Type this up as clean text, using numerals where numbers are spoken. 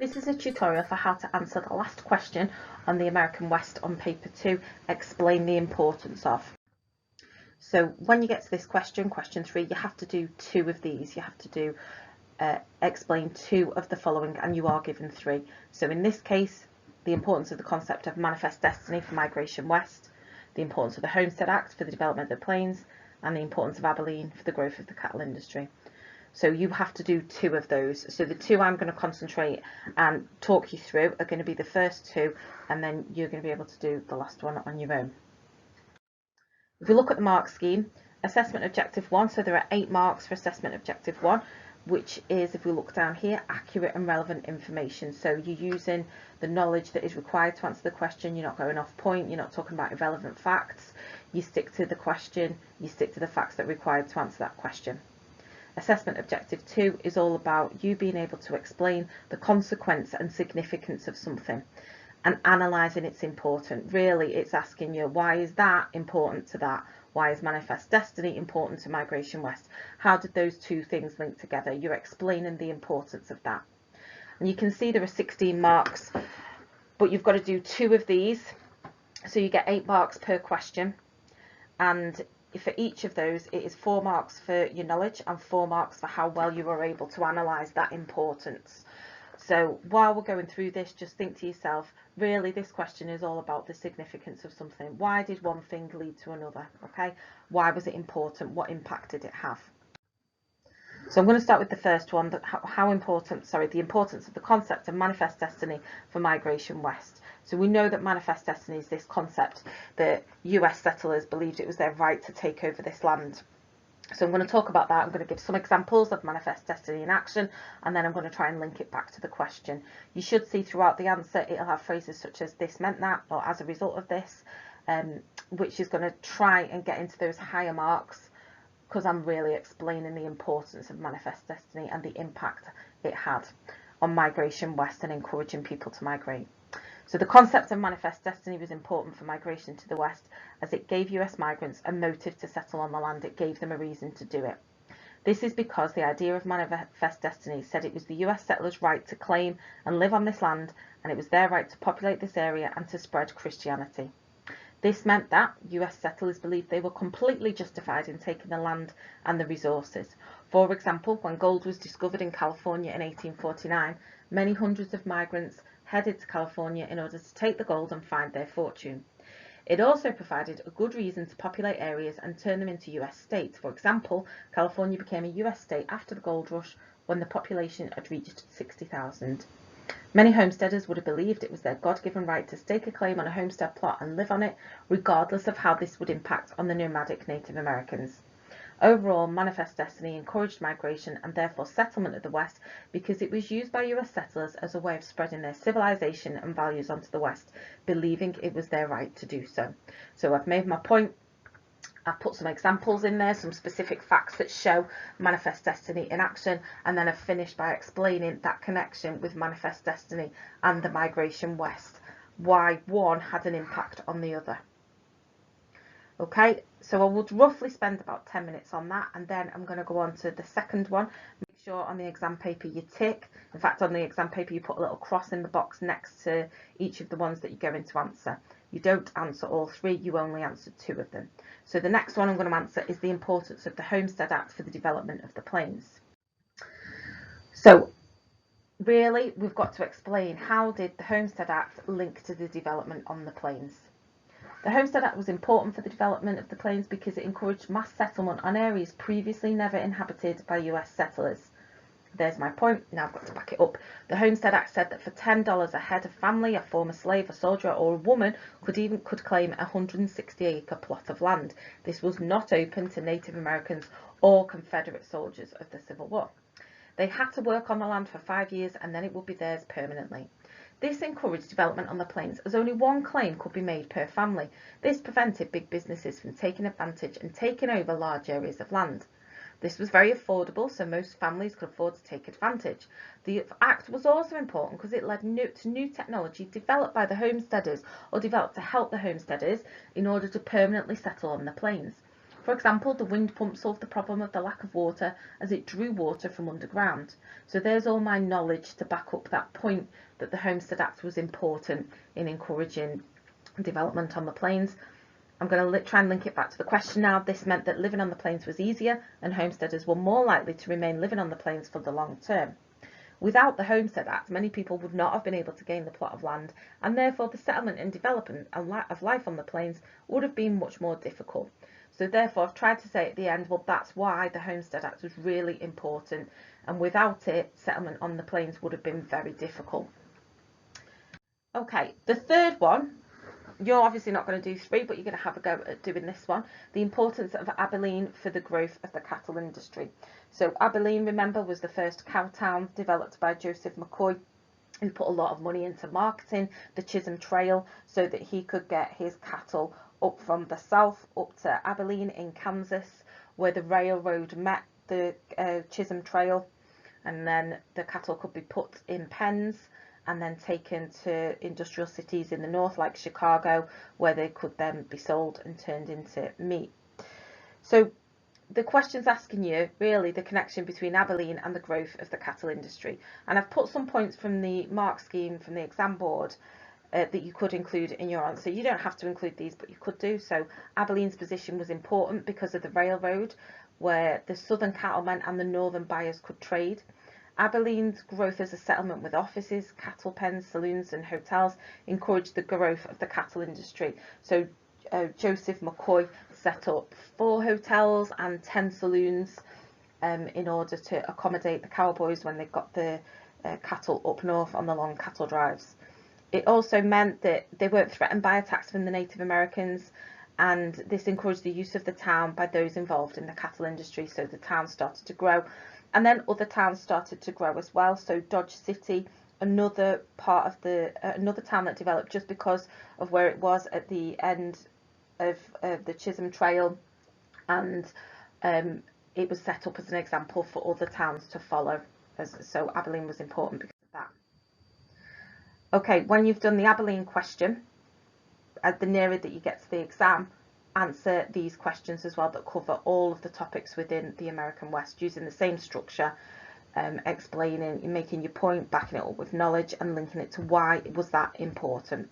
This is a tutorial for how to answer the last question on the American West on paper 2, explain the importance of. So when you get to this question, question 3, you have to do 2 of these. You have to do explain 2 of the following, and you are given 3. So in this case, the importance of the concept of manifest destiny for migration west, the importance of the Homestead Act for the development of the plains, and the importance of Abilene for the growth of the cattle industry. So you have to do 2 of those. So the 2 I'm going to concentrate and talk you through are going to be the first 2, and then you're going to be able to do the last one on your own. If we look at the mark scheme, assessment objective 1, so there are 8 marks for assessment objective 1, which is, if we look down here, accurate and relevant information. So you're using the knowledge that is required to answer the question. You're not going off point, you're not talking about irrelevant facts. You stick to the question, you stick to the facts that are required to answer that question. Assessment objective 2 is all about you being able to explain the consequence and significance of something and analysing its importance. Really, it's asking you, why is that important to that? Why is manifest destiny important to migration west? How did those 2 things link together? You're explaining the importance of that. And you can see there are 16 marks, but you've got to do 2 of these. So you get 8 marks per question. And for each of those, it is 4 marks for your knowledge and 4 marks for how well you were able to analyse that importance. So while we're going through this, just think to yourself, really this question is all about the significance of something. Why did one thing lead to another? Okay, why was it important? What impact did it have? So I'm going to start with the first one, the importance of the concept of manifest destiny for migration west. So we know that manifest destiny is this concept that US settlers believed it was their right to take over this land. So I'm going to talk about that. I'm going to give some examples of manifest destiny in action, and then I'm going to try and link it back to the question. You should see throughout the answer it'll have phrases such as this meant that, or as a result of this, which is going to try and get into those higher marks, because I'm really explaining the importance of manifest destiny and the impact it had on migration west and encouraging people to migrate. So the concept of manifest destiny was important for migration to the west, as it gave US migrants a motive to settle on the land. It gave them a reason to do it. This is because the idea of manifest destiny said it was the US settlers' right to claim and live on this land, and it was their right to populate this area and to spread Christianity. This meant that US settlers believed they were completely justified in taking the land and the resources. For example, when gold was discovered in California in 1849, many hundreds of migrants headed to California in order to take the gold and find their fortune. It also provided a good reason to populate areas and turn them into US states. For example, California became a US state after the gold rush when the population had reached 60,000. Many homesteaders would have believed it was their God-given right to stake a claim on a homestead plot and live on it, regardless of how this would impact on the nomadic Native Americans. Overall, manifest destiny encouraged migration and therefore settlement of the West because it was used by US settlers as a way of spreading their civilization and values onto the West, believing it was their right to do so. So I've made my point. I've put some examples in there, some specific facts that show manifest destiny in action, and then I've finished by explaining that connection with manifest destiny and the migration west, why one had an impact on the other. Okay, so I would roughly spend about 10 minutes on that, and then I'm going to go on to the second one. Make sure on the exam paper you tick. In fact, on the exam paper you put a little cross in the box next to each of the ones that you're going to answer. You don't answer all 3, you only answer 2 of them. So the next one I'm going to answer is the importance of the Homestead Act for the development of the plains. So really, we've got to explain, how did the Homestead Act link to the development on the plains? The Homestead Act was important for the development of the plains because it encouraged mass settlement on areas previously never inhabited by US settlers. There's my point. Now I've got to back it up. The Homestead Act said that for $10 a head of family, a former slave, a soldier or a woman could claim a 160-acre plot of land. This was not open to Native Americans or Confederate soldiers of the Civil War. They had to work on the land for 5 years and then it would be theirs permanently. This encouraged development on the plains, as only one claim could be made per family. This prevented big businesses from taking advantage and taking over large areas of land. This was very affordable, so most families could afford to take advantage. The Act was also important because it led to new technology developed by the homesteaders, or developed to help the homesteaders in order to permanently settle on the plains. For example, the wind pump solved the problem of the lack of water as it drew water from underground. So there's all my knowledge to back up that point that the Homestead Act was important in encouraging development on the plains. I'm going to try and link it back to the question now. This meant that living on the plains was easier and homesteaders were more likely to remain living on the plains for the long term. Without the Homestead Act, many people would not have been able to gain the plot of land, and therefore the settlement and development of life on the plains would have been much more difficult. So therefore I've tried to say at the end, well, that's why the Homestead Act was really important, and without it, settlement on the plains would have been very difficult. Okay, the third one, you're obviously not going to do 3, but you're going to have a go at doing this one. The importance of Abilene for the growth of the cattle industry. So Abilene, remember, was the first cow town developed by Joseph McCoy, who put a lot of money into marketing the Chisholm Trail so that he could get his cattle up from the south up to Abilene in Kansas, where the railroad met the Chisholm Trail, and then the cattle could be put in pens and then taken to industrial cities in the north like Chicago, where they could then be sold and turned into meat. So the question's asking you really the connection between Abilene and the growth of the cattle industry, and I've put some points from the mark scheme from the exam board that you could include in your answer. You don't have to include these, but you could do. So Abilene's position was important because of the railroad, where the southern cattlemen and the northern buyers could trade. Abilene's growth as a settlement with offices, cattle pens, saloons and hotels encouraged the growth of the cattle industry. So Joseph McCoy set up 4 hotels and 10 saloons in order to accommodate the cowboys when they got the cattle up north on the long cattle drives. It also meant that they weren't threatened by attacks from the Native Americans, and this encouraged the use of the town by those involved in the cattle industry, so the town started to grow. And then other towns started to grow as well. So Dodge City, another part of the another town that developed just because of where it was at the end of the Chisholm Trail, and it was set up as an example for other towns to follow. So Abilene was important because of that. Okay, when you've done the Abilene question, the nearer that you get to the exam, answer these questions as well that cover all of the topics within the American West using the same structure, explaining, making your point, backing it up with knowledge and linking it to why it was that important.